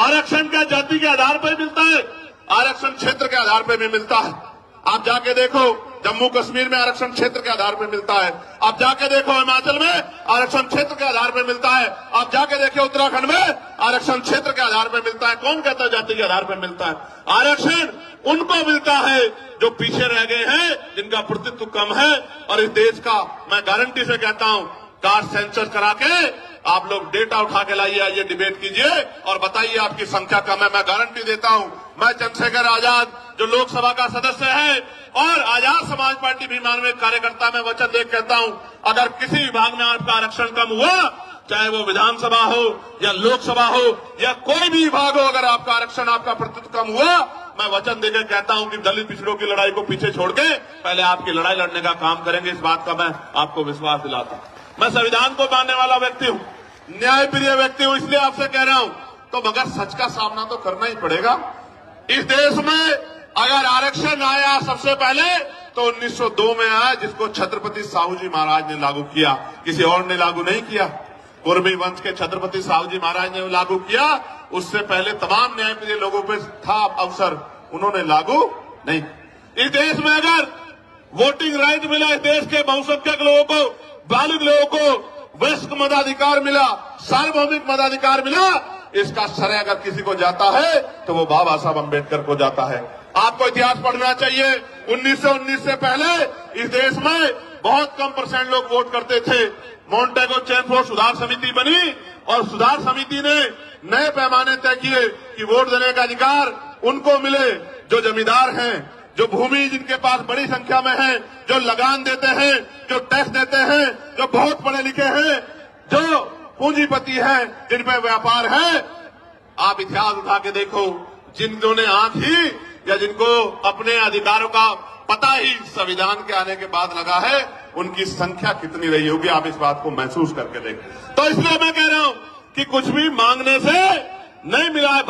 आरक्षण क्या जाति के आधार पर मिलता है? आरक्षण क्षेत्र के आधार पर भी मिलता है। आप जाके देखो, जम्मू कश्मीर में आरक्षण क्षेत्र के आधार पर मिलता है। आप जाके देखो, हिमाचल में आरक्षण क्षेत्र के आधार पर मिलता है। आप जाके देखो, उत्तराखंड में आरक्षण क्षेत्र के आधार पर मिलता है। कौन कहता है जाति के आधार पर मिलता है? आरक्षण उनको मिलता है जो पीछे रह गए हैं, जिनका प्रतित्व कम है। और इस देश का मैं गारंटी से कहता हूं, कास्ट सेंसस करा के आप लोग डेटा उठा के लाइए, आइए डिबेट कीजिए और बताइए आपकी संख्या कम है। मैं गारंटी देता हूं, मैं चंद्रशेखर आजाद जो लोकसभा का सदस्य है और आजाद समाज पार्टी भीमान में कार्यकर्ता में वचन दे कहता हूं, अगर किसी विभाग में आपका आरक्षण कम हुआ, चाहे वो विधानसभा हो या लोकसभा हो या कोई भी विभाग हो, अगर आपका आरक्षण, आपका प्रतिशत कम हुआ, मैं वचन देकर कहता हूं कि दलित पिछड़ों की लड़ाई को पीछे छोड़ के पहले आपकी लड़ाई लड़ने का काम करेंगे। इस बात का मैं आपको विश्वास दिलाता हूं। मैं संविधान को मानने वाला व्यक्ति हूं, न्यायप्रिय व्यक्ति हूं, इसलिए आपसे कह रहा हूं। तो मगर सच का सामना तो करना ही पड़ेगा। इस देश में अगर आरक्षण आया सबसे पहले तो 1902 में आया, जिसको छत्रपति साहू जी महाराज ने लागू किया, किसी और ने लागू नहीं किया। कुर्मी वंश के छत्रपति साहू जी महाराज ने लागू किया। उससे पहले तमाम न्यायप्रिय लोगों पे था अवसर, उन्होंने लागू नहीं। इस देश में अगर वोटिंग राइट मिला, इस देश के बहुसंख्यक लोगों को, बालिग लोगों को वयस्क मताधिकार मिला, सार्वभौमिक मताधिकार मिला, इसका श्रेय अगर किसी को जाता है तो वो बाबा साहब अम्बेडकर को जाता है। आपको इतिहास पढ़ना चाहिए। 1919 से पहले इस देश में बहुत कम परसेंट लोग वोट करते थे। मॉन्टेगो चैनफोर्ड सुधार समिति बनी और सुधार समिति ने नए पैमाने तय किए कि वोट देने का अधिकार उनको मिले जो जमींदार हैं, जो भूमि जिनके पास बड़ी संख्या में है, जो लगान देते हैं, जो टैक्स देते हैं, जो बहुत पढ़े लिखे हैं, जो पूंजीपति हैं, जिन पे व्यापार है। आप इतिहास उठा के देखो, जिन्होंने आंख ही या जिनको अपने अधिकारों का पता ही संविधान के आने के बाद लगा है, उनकी संख्या कितनी रही होगी, आप इस बात को महसूस करके देखें। तो इसलिए मैं कह रहा हूं कि कुछ भी मांगने से नहीं मिला है।